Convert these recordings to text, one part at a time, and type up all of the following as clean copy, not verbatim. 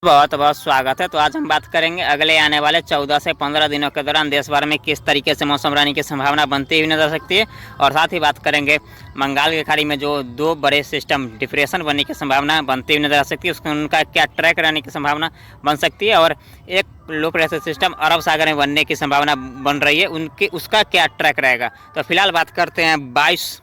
बहुत बहुत स्वागत है। तो आज हम बात करेंगे अगले आने वाले 14 से 15 दिनों के दौरान देश भर में किस तरीके से मौसम रहने की संभावना बनती हुई नजर सकती है, और साथ ही बात करेंगे बंगाल की खाड़ी में जो दो बड़े सिस्टम डिप्रेशन बनने की संभावना बनती हुई नजर आ सकती है, उसका उनका क्या ट्रैक रहने की संभावना बन सकती है, और एक लो प्रेशर सिस्टम अरब सागर में बनने की संभावना बन रही है, उनकी उसका क्या ट्रैक रहेगा। तो फिलहाल बात करते हैं 22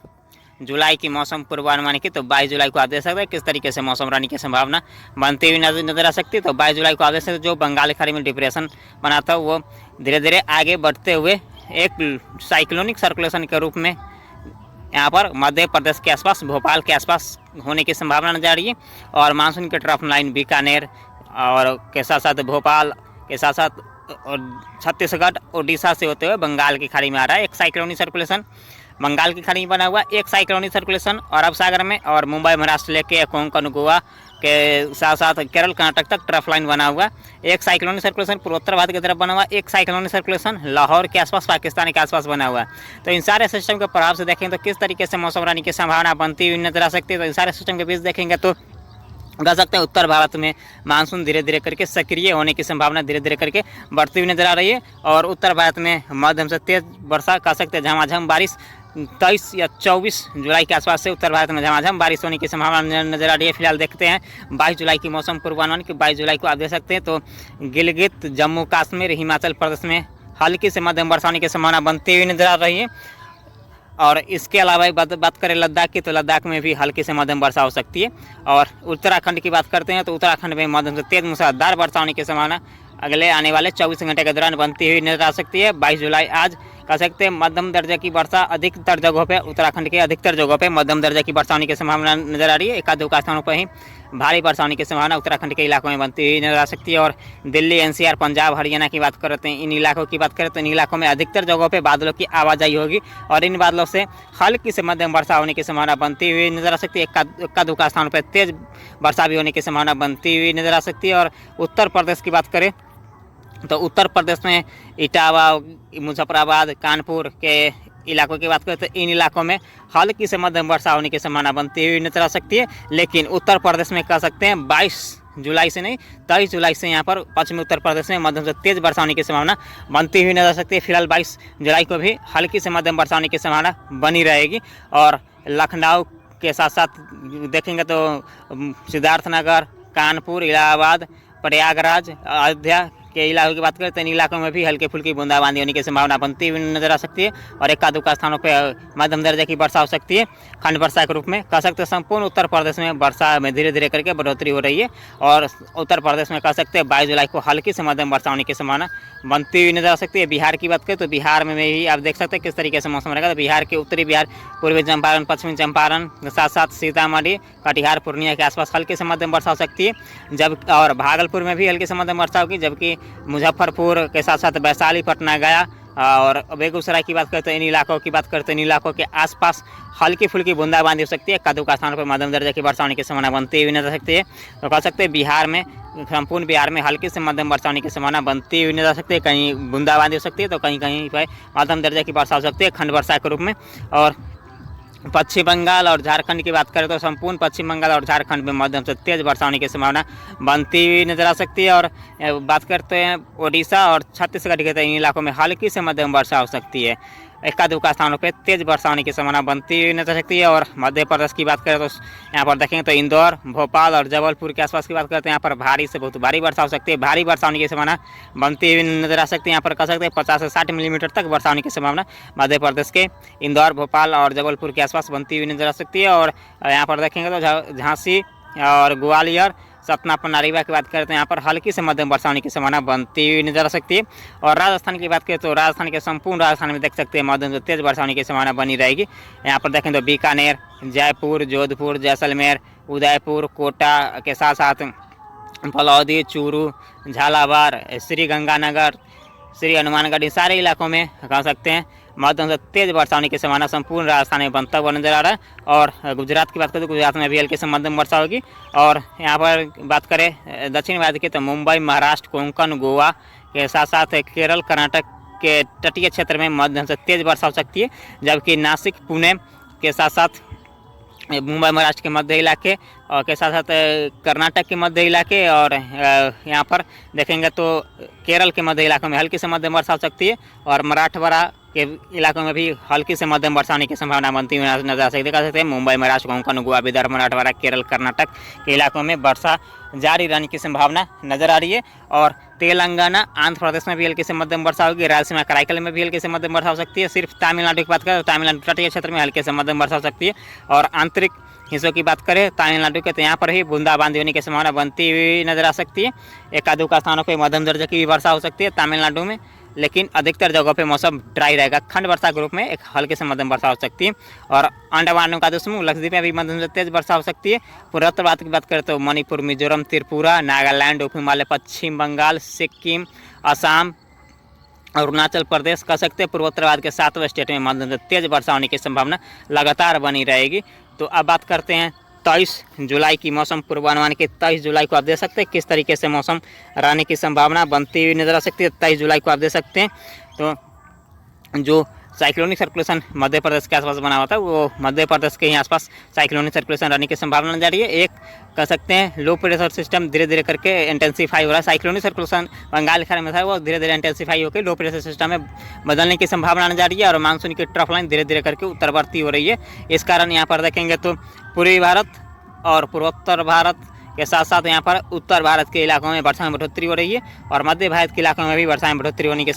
जुलाई की मौसम पूर्वानुमान की। तो 22 जुलाई को आप देख सकते हैं किस तरीके से मौसम रहने की संभावना बनती हुई नजर आ सकती है। तो 22 जुलाई को आप देख सकते हैं जो बंगाल की खाड़ी में डिप्रेशन बना था वो धीरे धीरे आगे बढ़ते हुए एक साइक्लोनिक सर्कुलेशन के रूप में यहाँ पर मध्य प्रदेश के आसपास, भोपाल के आसपास होने की संभावना नजर आ रही है, और मानसून के ट्रफ लाइन बीकानेर और के साथ साथ भोपाल के साथ साथ और छत्तीसगढ़ उड़ीसा से होते हुए बंगाल की खाड़ी में आ रहा है। एक साइक्लोनिक सर्कुलेशन बंगाल की खाड़ी में बना हुआ, एक साइक्लोनिक सर्कुलेशन अरब सागर में, और मुंबई महाराष्ट्र लेके कोंकण गोवा के साथ साथ केरल कर्नाटक तक ट्रफ लाइन बना हुआ। एक साइक्लोनिक सर्कुलेशन पूर्वोत्तर भारत की तरफ बना हुआ, एक साइक्लोनिक सर्कुलेशन लाहौर के आसपास, पाकिस्तान के आसपास बना हुआ। तो इन सारे सिस्टम के प्रभाव से देखेंगे तो किस तरीके से मौसम रहने की संभावना बनती हुई नजर आ सकती है। तो इन सारे सिस्टम के बीच देखेंगे तो कह सकते हैं उत्तर भारत में मानसून धीरे धीरे करके सक्रिय होने की संभावना धीरे धीरे करके बढ़ती हुई नजर आ रही है, और उत्तर भारत में मध्यम से तेज वर्षा, कह सकते हैं झमाझम बारिश 23 या 24 जुलाई के आसपास से उत्तर भारत में झमाझम बारिश होने की संभावना नजर आ रही है। फिलहाल देखते हैं 22 जुलाई की मौसम पूर्वानुमान की। 22 जुलाई को आप देख सकते हैं तो गिलगित, जम्मू कश्मीर, हिमाचल प्रदेश में हल्की से मध्यम वर्षा होने की संभावना बनती हुई नजर आ रही है, और इसके अलावा बात करें लद्दाख की, तो लद्दाख में भी हल्की से मध्यम वर्षा हो सकती है। और उत्तराखंड की बात करते हैं तो उत्तराखंड में मध्यम से तेज मूसलाधार वर्षा होने की संभावना अगले आने वाले 24 घंटे के दौरान बनती हुई नजर आ सकती है। 22 जुलाई आज कह सकते हैं मध्यम दर्जे की वर्षा अधिकतर जगहों पे, उत्तराखंड के अधिकतर जगहों पे मध्यम दर्जे की वर्षा होने की संभावना नजर आ रही है। एक आध दो स्थानों पर ही भारी वर्षा होने की संभावना उत्तराखंड के इलाकों में बनती हुई नजर आ सकती है। और दिल्ली, एनसीआर, पंजाब, हरियाणा की बात करते हैं, इन इलाकों की बात करें तो इन इलाकों में अधिकतर जगहों पे बादलों की आवाजाही होगी, और इन बादलों से हल्की से मध्यम वर्षा होने की संभावना बनती हुई नजर आ सकती है। इक्का दुक्का स्थानों पर तेज वर्षा भी होने की संभावना बनती हुई नजर आ सकती है। और उत्तर प्रदेश की बात करें तो उत्तर प्रदेश में इटावा, मुजफ्फराबाद, कानपुर के इलाकों की बात करें तो इन इलाकों में हल्की से मध्यम वर्षा होने की संभावना बनती हुई नजर आ सकती है। लेकिन उत्तर प्रदेश में कह सकते हैं 22 जुलाई से नहीं, 23 जुलाई से यहाँ पर पश्चिमी उत्तर प्रदेश में मध्यम से तेज वर्षा होने की संभावना बनती हुई नजर आ सकती है। फिलहाल 22 जुलाई को भी हल्की से मध्यम वर्षा होने की संभावना बनी रहेगी। और लखनऊ के साथ साथ देखेंगे तो सिद्धार्थनगर, कानपुर, इलाहाबाद, प्रयागराज, अयोध्या के इलाकों की बात करें तो इन इलाकों में भी हल्की फुल्की बूंदाबांदी होने की संभावना बनती हुई नजर आ सकती है, और इक्का दुक्का स्थानों पर मध्यम दर्जे की वर्षा हो सकती है, खंड वर्षा के रूप में। कह सकते हैं संपूर्ण उत्तर प्रदेश में वर्षा में धीरे धीरे करके बढ़ोतरी हो रही है, और उत्तर प्रदेश में कह सकते हैं 22 जुलाई को हल्की से मध्यम वर्षा होने की संभावना बनती हुई नजर आ सकती है। बिहार की बात करें तो बिहार में भी आप देख सकते हैं किस तरीके से मौसम रहेगा। तो बिहार के उत्तरी बिहार, पूर्वी चंपारण, पश्चिमी चंपारण के साथ साथ सीतामढ़ी, कटिहार, पूर्णिया के आसपास हल्की से मध्यम वर्षा हो सकती है, जब और भागलपुर में भी हल्की से मध्यम वर्षा होगी, जबकि मुजफ्फरपुर के साथ साथ वैशाली, पटना, गया और बेगूसराय की बात करते हैं, इन इलाकों की बात करते हैं, इन इलाकों के आसपास हल्की फुल्की बूंदाबांदी हो सकती है। कदू का स्थान पर मध्यम दर्जे की वर्षा होने की संभावना बनती हुई नजर सकती है। तो कह सकते हैं बिहार में, संपूर्ण बिहार में हल्की से मध्यम वर्षा होने की संभावना बनती हुई नजर सकती है। कहीं बूंदाबांदी हो सकती है तो कहीं कहीं पर मध्यम दर्जे की वर्षा हो सकती है, खंड वर्षा के रूप में। और पश्चिम बंगाल और झारखंड की बात करें तो संपूर्ण पश्चिम बंगाल और झारखंड में मध्यम से तेज वर्षा होने की संभावना बनती हुई नजर आ सकती है। और बात करते हैं उड़ीसा और छत्तीसगढ़ के इन इलाकों में हल्की से मध्यम वर्षा हो सकती है, इक्का दुक्का स्थानों पर तेज वर्षा होने की संभावना बनती हुई नजर सकती है। और मध्य प्रदेश की बात करें तो यहाँ पर देखेंगे तो इंदौर, भोपाल और जबलपुर के आसपास की बात करते हैं, यहाँ पर भारी से बहुत भारी वर्षा हो सकती है, भारी वर्षा होने की संभावना बनती हुई नजर आ सकती है। यहाँ पर कह सकते हैं 50 से 60 मिलीमीटर तक वर्षा होने की संभावना मध्य प्रदेश के इंदौर, भोपाल और जबलपुर के आसपास बनती हुई नजर आ सकती है। और यहाँ पर देखेंगे तो झांसी और ग्वालियर, सतना, पन्नारीवा की बात करें तो यहाँ पर हल्की से मध्यम वर्षा होने की संभावना बनती हुई नजर आ सकती है। और राजस्थान की बात करें तो राजस्थान के संपूर्ण राजस्थान में देख सकते हैं मध्यम से तेज वर्षा होने की संभावना बनी रहेगी। यहाँ पर देखें तो बीकानेर, जयपुर, जोधपुर, जैसलमेर, उदयपुर, कोटा के साथ साथ फलौदी, चूरू, झालावाड़, श्री गंगानगर, श्री हनुमानगढ़, इन सारे इलाकों में कह सकते हैं मध्यम से तेज वर्षा होने की संभावना संपूर्ण राजस्थान में बनता हुआ नजर आ रहा है। और गुजरात की बात करें तो गुजरात में भी हल्की से मध्यम वर्षा होगी। और यहाँ पर बात करें दक्षिण भारत की तो मुंबई, महाराष्ट्र, कोंकण, गोवा के साथ साथ केरल, कर्नाटक के तटीय क्षेत्र में मध्यम से तेज वर्षा हो सकती है, जबकि नासिक, पुणे के साथ साथ मुंबई, महाराष्ट्र के मध्य इलाके, और के साथ साथ कर्नाटक के मध्य इलाके और यहाँ पर देखेंगे तो केरल के मध्य इलाकों में हल्की से मध्यम वर्षा हो सकती है और मराठवाड़ा के इलाकों में भी हल्की से मध्यम वर्षा होने की संभावना बनती हुई नजर आ सकती है। कह सकते हैं मुंबई, महाराष्ट्र, कोंकण, गोवा, विदर्भ, मराठवाड़ा, केरल, कर्नाटक के इलाकों में वर्षा जारी रहने की संभावना नजर आ रही है। और तेलंगाना, आंध्र प्रदेश में भी हल्की से मध्यम वर्षा होगी, रायलसीमा, कराईकल में भी हल्की से मध्यम वर्षा हो सकती है। सिर्फ तमिलनाडु की बात करें तो तमिलनाडु तटीय क्षेत्र में हल्की से मध्यम वर्षा हो सकती है। और आंतरिक हिस्सों की बात करें तमिलनाडु के तो यहाँ पर ही बूंदाबांदी होने की संभावना बनती हुई नजर आ सकती है। एक आधु का स्थानों पर मध्यम दर्जे की वर्षा हो सकती है तमिलनाडु में, लेकिन अधिकतर जगहों पे मौसम ड्राई रहेगा। खंड वर्षा के रूप में एक हल्के से मध्यम वर्षा हो सकती है। और अंडमान निकोबार समूह, लक्षद्वीप में भी मध्यम से तेज वर्षा हो सकती है। पूर्वोत्तर की बात करें तो मणिपुर, मिजोरम, त्रिपुरा, नागालैंड, उप हिमालय, पश्चिम बंगाल, सिक्किम, असम, अरुणाचल प्रदेश कह सकते हैं पूर्वोत्तर के 7 स्टेट में मध्यम से तेज वर्षा होने की संभावना लगातार बनी रहेगी। तो अब बात करते हैं 23 जुलाई की मौसम पूर्वानुमान के। 23 जुलाई को आप देख सकते हैं किस तरीके से मौसम रहने की संभावना बनती हुई नजर आ सकती है। 23 जुलाई को आप देख सकते हैं तो जो साइक्लोनिक सर्कुलेशन मध्य प्रदेश के आसपास बना हुआ था वो मध्य प्रदेश के ही आसपास साइक्लोनिक सर्कुलेशन रहने की संभावना नजर आ रही है। एक कह सकते हैं लो प्रेशर सिस्टम धीरे धीरे करके इंटेंसीफाई हो रहा है। साइक्लोनिक सर्कुलेशन बंगाल की खाड़ी में था वो धीरे धीरे इंटेंसीफाई होकर लो प्रेशर सिस्टम में बदलने की संभावना नजर आ रही है। और मानसून की ट्रफ लाइन धीरे धीरे करके उत्तरवर्ती हो रही है। इस कारण यहाँ पर देखेंगे तो पूर्वी भारत और पूर्वोत्तर भारत के साथ साथ यहाँ पर उत्तर भारत के इलाकों में वर्षा में बढ़ोतरी हो रही है। और मध्य भारत के इलाकों में भी वर्षा में बढ़ोतरी होने की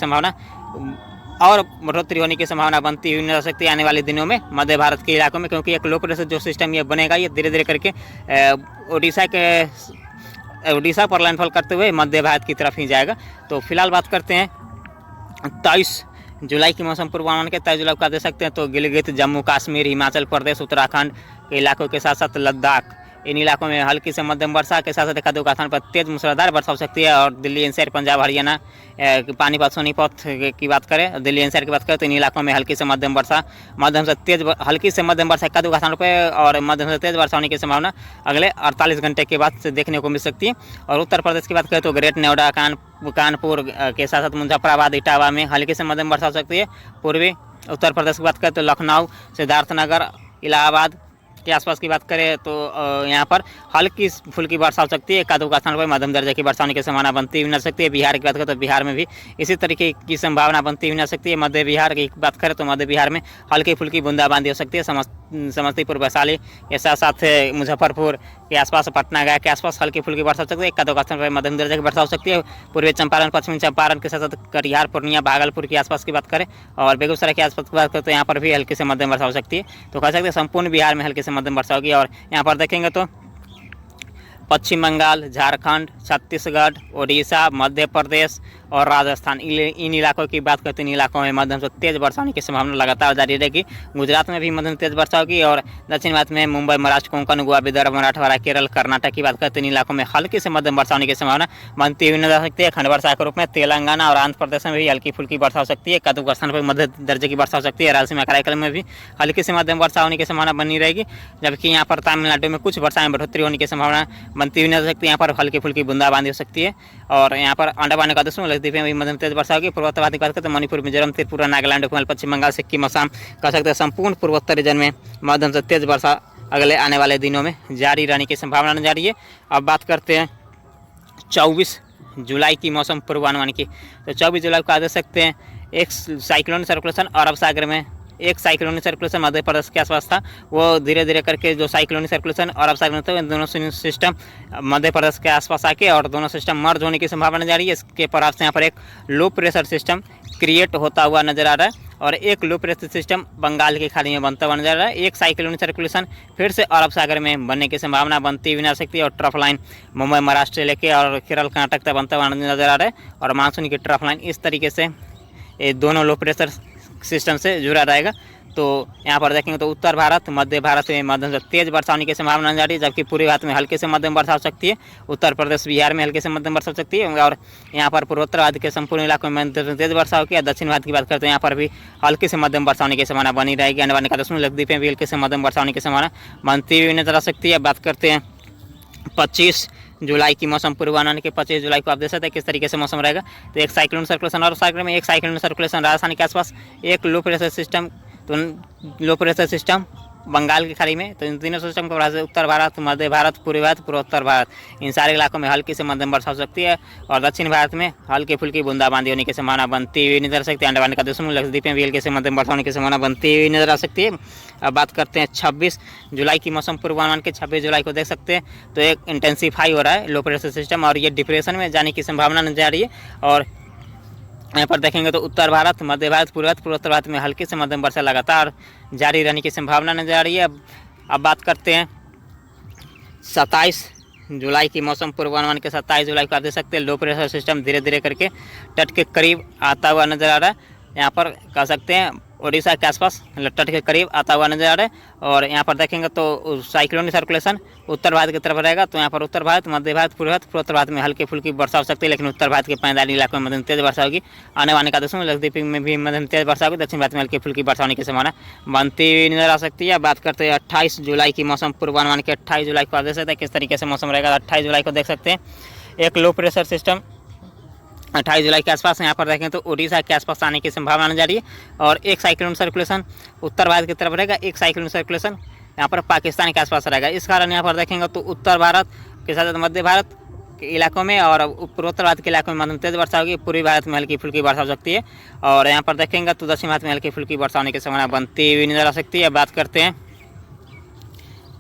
संभावना बनती हुई नजर आ सकती है आने वाले दिनों में मध्य भारत के इलाकों में, क्योंकि एक लो प्रेशर जो सिस्टम ये बनेगा ये धीरे धीरे करके उड़ीसा पर लैंडफॉल करते हुए मध्य भारत की तरफ ही जाएगा। तो फिलहाल बात करते हैं 23 जुलाई की मौसम पूर्वानुमान के। 23 जुलाई को आप देख सकते हैं तो गिलगित, जम्मू कश्मीर, हिमाचल प्रदेश, उत्तराखंड के इलाकों के साथ साथ लद्दाख, इन इलाकों में हल्की से मध्यम वर्षा के साथ साथ एक आधे स्थान पर तेज मूसलाधार वर्षा हो सकती है। और दिल्ली एनसीआर, पंजाब, हरियाणा, पानीपत, सोनीपत की बात करें, दिल्ली एनसीआर की बात करें तो इन इलाकों में हल्की से मध्यम वर्षा, हल्की से मध्यम वर्षा एक आधे स्थानों पर और मध्यम से तेज वर्षा होने की संभावना अगले 48 घंटे के बाद से देखने को मिल सकती है। और उत्तर प्रदेश की बात करें तो ग्रेट नोएडा, कानपुर के साथ साथ मुजफ्फराबाद, इटावा में हल्की से मध्यम वर्षा हो सकती है। पूर्वी उत्तर प्रदेश की बात करें तो लखनऊ, सिद्धार्थनगर, इलाहाबाद के आसपास की बात करें तो यहाँ पर हल्की फुल्की वर्षा हो सकती है। एक आधे स्थान पर मध्यम दर्जे की वर्षा होने की संभावना बनती हुई नजर सकती है। बिहार की बात करें तो बिहार में भी इसी तरीके की संभावना बनती हुई नजर सकती है। मध्य बिहार की बात करें तो मध्य बिहार में हल्की फुल्की बूंदाबांदी हो सकती है। समस्तीपुर, वैशाली के साथ साथ मुजफ्फरपुर के आसपास, पटना, गया के आसपास हल्की फुल्की वर्षा हो सकती है। एक आधे स्थान पर मध्यम दर्जे की वर्षा हो सकती है। पूर्वी चंपारण, पश्चिमी चंपारण के साथ साथ कटिहार, पूर्णिया, भागलपुर के आसपास की बात करें और बेगूसराय के आसपास की बात करें तो यहाँ पर भी हल्की से मध्यम वर्षा हो सकती है। तो कह सकते हैं संपूर्ण बिहार में हल्की से मध्यम वर्षा होगी। और यहाँ पर देखेंगे तो पश्चिम बंगाल, झारखंड, छत्तीसगढ़, उड़ीसा, मध्य प्रदेश और राजस्थान, इन इलाकों की बात करते हैं। इन इलाकों में मध्यम से तेज वर्षा होने की संभावना लगातार जारी रहेगी। गुजरात में भी मध्यम तेज वर्षा होगी। और दक्षिण भारत में मुंबई, महाराष्ट्र, कोंकण, गोवा, विदर्भ, मराठवाड़ा, केरल, कर्नाटक की बात करते हैं। इन इलाकों में हल्की से मध्यम वर्षा होने की संभावना बनती हुई नजर आ सकती है। खंड वर्षा के रूप में तेलंगाना और आंध्र प्रदेश में भी हल्की फुल्की वर्षा हो सकती है। कदू स्थान पर मध्य दर्जे की वर्षा हो सकती है। रायलसीमा, कराईकल में भी हल्की से मध्यम वर्षा होने की संभावना बनी रहेगी। जबकि यहाँ पर तमिलनाडु में कुछ वर्षा में बढ़ोतरी होने की संभावना बनती हुई नजर सकती है। यहाँ पर हल्की फुल्की बूंदाबांदी हो सकती है। और यहाँ पर अंडमान निकोबार समूह, लक्षद्वीप में भी मध्यम तेज वर्षा होगी। पूर्वोत्तर भारत की बात करें तो मणिपुर, मिजोरम, त्रिपुरा, नागालैंड, पश्चिम बंगाल, सिक्किम, असम कह सकते हैं संपूर्ण पूर्वोत्तर रीजन में मध्यम से तेज वर्षा अगले आने वाले दिनों में जारी रहने की संभावना नजर आ रही है। अब बात करते हैं 24 जुलाई की मौसम पूर्वानुमान की। तो 24 जुलाई को आ देख सकते हैं एक साइक्लोनिक सर्कुलेशन अरब सागर में, एक साइक्लोनिक सर्कुलेशन मध्य प्रदेश के आसपास था, वो धीरे धीरे करके जो साइक्लोनिक सर्कुलेशन अरब सागर में था दोनों सिस्टम मध्य प्रदेश के आसपास आके और दोनों सिस्टम मर्ज होने की संभावना नजर आ रही है। इसके प्रभाव से यहाँ पर एक लो प्रेशर सिस्टम क्रिएट होता हुआ नजर आ रहा है और एक लो प्रेशर सिस्टम बंगाल की खाड़ी में बनता हुआ नजर आ रहा है। एक साइक्लोनिक सर्कुलेशन फिर से अरब सागर में बनने की संभावना बनती हुई नजर सकती है और ट्रफ लाइन मुंबई, महाराष्ट्र से लेके और केरल, कर्नाटक तक बनता हुआ नजर आ रहा है। और मानसून की ट्रफ लाइन इस तरीके से ये दोनों लो प्रेशर सिस्टम से जुड़ा रहेगा। तो यहाँ पर देखेंगे तो उत्तर भारत, मध्य भारत में मध्यम से तेज वर्षा होने की संभावना नजर आ रही है। जबकि पूर्वी भारत में हल्के से मध्यम वर्षा हो सकती है। उत्तर प्रदेश, बिहार में हल्के से मध्यम वर्षा हो सकती है। और यहाँ पर पूर्वोत्तर भारत के संपूर्ण इलाकों में मध्यम से तेज वर्षा होगी। दक्षिण भारत की बात करते हैं यहाँ पर भी हल्की से मध्यम वर्षा होने की संभावना बनी रहेगी। अंडमान निकोबार समूह, लक्षद्वीप में भी हल्के से मध्यम वर्षा होने की संभावना बनती हुई नजर आ सकती है। बात करते हैं 25 जुलाई की मौसम पूर्वानुमान के। 25 जुलाई को आप देख सकते हैं किस तरीके से मौसम रहेगा। तो एक साइक्लोन सर्कुलेशन और साइक्लोन में, एक साइक्लोन सर्कुलेशन राजस्थान के आसपास, एक लो प्रेशर सिस्टम, तो लो प्रेशर सिस्टम बंगाल की खाड़ी में। तो इन तीनों सिस्टम के प्रभाव से उत्तर भारत, मध्य भारत, पूर्वी भारत, पूर्वोत्तर भारत, इन सारे इलाकों में हल्की से मध्यम वर्षा हो सकती है। और दक्षिण भारत में हल्की फुल्की बूंदाबांदी होने की संभावना बनती हुई नजर आ सकती है। अंडमान निकोबार लक्षद्वीप में भी हल्की से मध्यम वर्षा होने की संभावना बनती हुई नजर आ सकती है। अब बात करते हैं 26 जुलाई की मौसम पूर्वानुमान के। 26 जुलाई को देख सकते हैं तो एक इंटेंसीफाई हो रहा है लो प्रेशर सिस्टम और ये डिप्रेशन में जाने की संभावना नजर आ रही है। और यहाँ पर देखेंगे तो उत्तर भारत, मध्य भारत, पूर्वोत्तर भारत में हल्की से मध्यम वर्षा लगातार जारी रहने की संभावना नजर आ रही है। अब बात करते हैं 27 जुलाई की मौसम पूर्वानुमान के। 27 जुलाई को आप देख सकते हैं लो प्रेशर सिस्टम धीरे धीरे करके तट के करीब आता हुआ नजर आ रहा है। यहाँ पर कह सकते हैं उड़ीसा के आसपास तट के करीब आता हुआ नजर आ रहा है। और यहाँ पर देखेंगे तो साइक्लोनिक सर्कुलेशन उत्तर भारत की तरफ रहेगा। तो यहाँ पर उत्तर भारत, मध्य भारत, पूर्वोत्तर भारत में हल्की फुल्की वर्षा हो सकती है, लेकिन उत्तर भारत के मैदानी इलाकों में मध्यम तेज वर्षा होगी। आने वाले का लक्षद्वीप में भी मध्यम तेज वर्षा होगी। दक्षिण भारत में हल्की फुल्की वर्षा होने की संभावना बनती हुई नजर आ सकती है। बात करते हैं 28 जुलाई की मौसम पूर्वानुमान के। 28 जुलाई को आप देख सकते हैं किस तरीके से मौसम रहेगा। 28 जुलाई को देख सकते हैं एक लो प्रेशर सिस्टम 28 जुलाई के आसपास यहाँ पर देखें तो उड़ीसा के आसपास आने की संभावना नजर आ रही है। और एक साइक्लोन सर्कुलेशन उत्तर भारत की तरफ रहेगा, एक साइक्लोन सर्कुलेशन यहाँ पर पाकिस्तान के आसपास रहेगा। इस कारण यहाँ पर देखेंगे तो उत्तर भारत के साथ मध्य भारत के इलाकों में और पूर्वोत्तर भारत के इलाकों में मध्यम तेज वर्षा होगी। पूर्वी भारत में हल्की फुल्की वर्षा हो सकती है। और यहाँ पर देखेंगे तो दक्षिण भारत में हल्की फुल्की वर्षा होने की संभावना बनती हुई नजर आ सकती है। बात करते हैं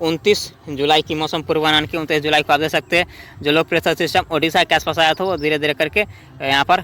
29 जुलाई की मौसम पूर्वानुमान की। 29 जुलाई को आप देख सकते हैं जो लो प्रेशर सिस्टम ओडिशा के आसपास आया था वो धीरे धीरे करके यहाँ पर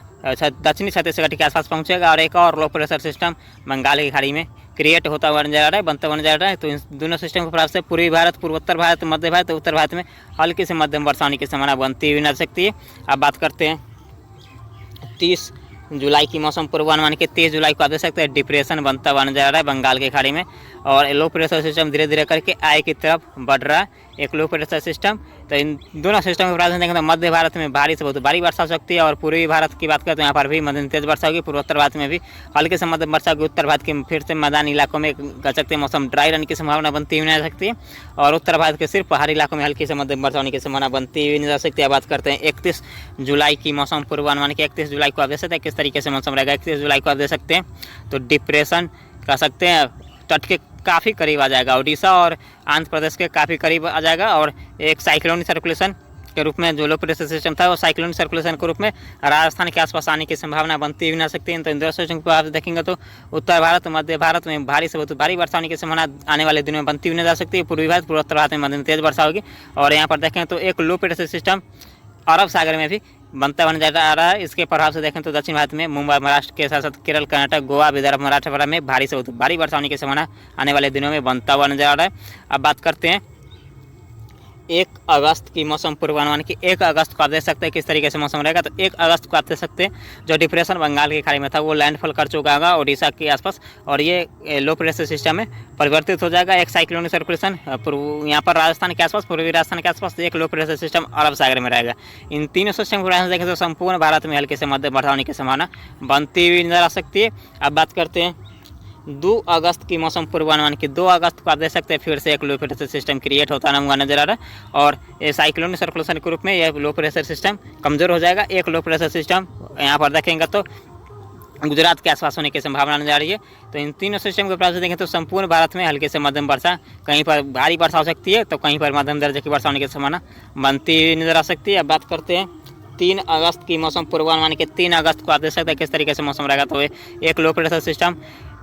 दक्षिणी छत्तीसगढ़ के आसपास पहुँचेगा। और एक और लो प्रेशर सिस्टम बंगाल की खाड़ी में क्रिएट होता हुआ नजर आ रहा है, बनता हुआ नजर आ रहा है। तो इन दोनों सिस्टम के प्रभाव से पूर्वी भारत, पूर्वोत्तर भारत, मध्य भारत, उत्तर भारत में हल्की से मध्यम वर्षा होने की संभावना बनती हुई नजर सकती है। अब बात करते हैं 30 जुलाई की मौसम पूर्वानुमान के। 30 जुलाई को आप देख सकते हैं डिप्रेशन बनता हुआ नजर आ रहा है बंगाल की खाड़ी में। और लो प्रेशर सिस्टम धीरे धीरे करके आई की तरफ बढ़ रहा है, एक लो प्रेशर सिस्टम। तो इन दोनों सिस्टम के प्रभाव से देखें तो मध्य भारत में भारी से बहुत भारी वर्षा हो सकती है। और पूर्वी भारत की बात करें तो यहाँ पर भी मध्यम तेज वर्षा होगी। पूर्वोत्तर भारत में भी हल्के से मध्यम वर्षा होगी। उत्तर भारत के फिर से मैदानी इलाकों में कह सकते हैं मौसम ड्राई रहने की संभावना बनती हुई नजर सकती है। और उत्तर भारत के सिर्फ पहाड़ी इलाकों में हल्की से मध्यम वर्षा होने की संभावना बनती हुई नजर सकती है। बात करते हैं 31 जुलाई की मौसम पूर्वानुमान की। 31 जुलाई को आप देख सकते हैं किस तरीके से मौसम रहेगा। 31 जुलाई को आप देख सकते हैं तो डिप्रेशन कह सकते हैं तट के काफ़ी करीब आ जाएगा, उड़ीसा और आंध्र प्रदेश के काफ़ी करीब आ जाएगा। और एक साइक्लोनिक सर्कुलेशन के रूप में जो लो प्रेशर सिस्टम था वो साइक्लोनिक सर्कुलेशन के रूप में राजस्थान के आसपास आने की संभावना बनती हुई ना सकती है। तो इन दोनों सिस्टम को आप देखेंगे तो उत्तर भारत, मध्य भारत में भारी से बहुत भारी वर्षा होने की संभावना आने वाले दिनों में बनती हुई जा सकती है। पूर्वी भारत, पूर्वोत्तर भारत में मध्यम तेज वर्षा होगी। और यहाँ पर देखें तो एक लो प्रेशर सिस्टम अरब सागर में भी बनता हुआ नजर आ रहा है। इसके प्रभाव से देखें तो दक्षिण भारत में मुंबई, महाराष्ट्र के साथ साथ केरल, कर्नाटक, गोवा, विदर्भ, मराठवाड़ा में भारी से बहुत भारी वर्षा होने की संभावना आने वाले दिनों में बनता हुआ नजर आ रहा है। अब बात करते हैं 1 अगस्त की मौसम पूर्वानुमान की। 1 अगस्त को आप देख सकते हैं किस तरीके से मौसम रहेगा। तो 1 अगस्त को आप देख सकते हैं जो डिप्रेशन बंगाल की खाड़ी में था वो लैंडफॉल कर चुका होगा उड़ीसा के आसपास। और ये लो प्रेशर सिस्टम में परिवर्तित हो जाएगा। एक साइक्लोनिक सर्कुलेशन यहाँ पर राजस्थान के आसपास, पूर्वी राजस्थान के आसपास एक लो प्रेशर सिस्टम अरब सागर में रहेगा। इन तीनों सिस्टम को देखें तो संपूर्ण भारत में हल्के से मध्यम वर्षा होने की संभावना बनती हुई नजर आ सकती है। अब बात करते हैं 2 अगस्त की मौसम पूर्वानुमान की। 2 अगस्त को आप देख सकते हैं फिर से एक लो प्रेशर सिस्टम क्रिएट होता हुआ नजर आ रहा है। और ये साइक्लोनिक सर्कुलेशन के रूप में यह लो प्रेशर सिस्टम कमजोर हो जाएगा। एक लो प्रेशर सिस्टम यहाँ पर देखेंगे तो गुजरात के आसपास होने की संभावना नजर आ रही है। तो इन तीनों सिस्टम के प्रभाव से देखें तो संपूर्ण भारत में हल्के से मध्यम वर्षा, कहीं पर भारी वर्षा हो सकती है तो कहीं पर मध्यम दर्जे की वर्षा होने की संभावना बनती हुई नजर आ सकती है। अब बात करते हैं 3 अगस्त की मौसम पूर्वानुमान के। 3 अगस्त को आप देख सकते हैं किस तरीके से मौसम रहेगा। तो एक लो प्रेशर सिस्टम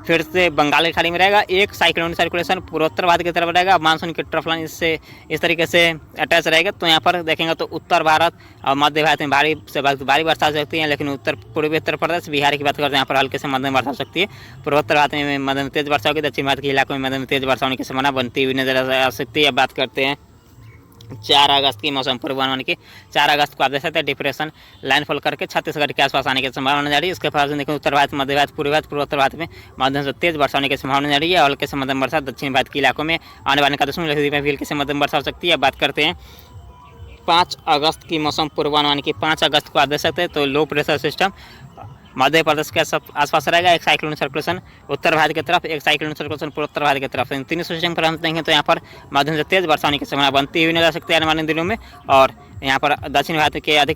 फिर से बंगाल की खाड़ी में रहेगा। एक साइक्लोनिक सर्कुलेशन पूर्वोत्तर भारत की तरफ रहेगा। मानसून की ट्रफ लाइन इससे इस तरीके से अटैच रहेगा। तो यहाँ पर देखेंगे तो उत्तर भारत और मध्य भारत में भारी से भारी वर्षा हो सकती है। लेकिन पूर्वी उत्तर प्रदेश, बिहार की बात करते हैं यहाँ पर हल्के से मध्यम वर्षा हो सकती है। पूर्वोत्तर भारत में मध्यम तेज वर्षा होगी। दक्षिण भारत के इलाकों में मध्यम तेज वर्षा होने की संभावना बनती हुई नजर आ सकती है। बात करते हैं 4 अगस्त की मौसम पूर्वानुमान की। 4 अगस्त को आप देख सकते हैं डिप्रेशन लैंडफॉल करके छत्तीसगढ़ के आसपास आने की संभावना जा रही है। इसके प्रभाव से देखिए उत्तर भारत, मध्य भारत, पूर्वी भारत, पूर्वोत्तर भारत में मध्यम से तेज वर्षा होने की संभावना जा रही है। और हल्के से मध्यम वर्षा दक्षिण भारत के इलाकों में आने वाले का लक्षद्वीप में भी हल्के से मध्यम वर्षा हो सकती है। बात करते हैं 5 अगस्त की मौसम पूर्वानुमान की। 5 अगस्त को आप देख सकते हैं तो low pressure system Madhya Pradesh के आसपास रहेगा। एक साइक्लोनिक सर्कुलेशन उत्तर भारत की तरफ, एक साइक्लोनिक सर्कुलेशन पूर्वोत्तर भारत की तरफ। इन तीनों सिस्टम पर हम देखेंगे तो यहाँ पर मध्यम से तेज वर्षा होने की संभावना बनती हुई नजर आ सकती है आने वाले दिनों में। और यहाँ पर दक्षिण भारत के अधिक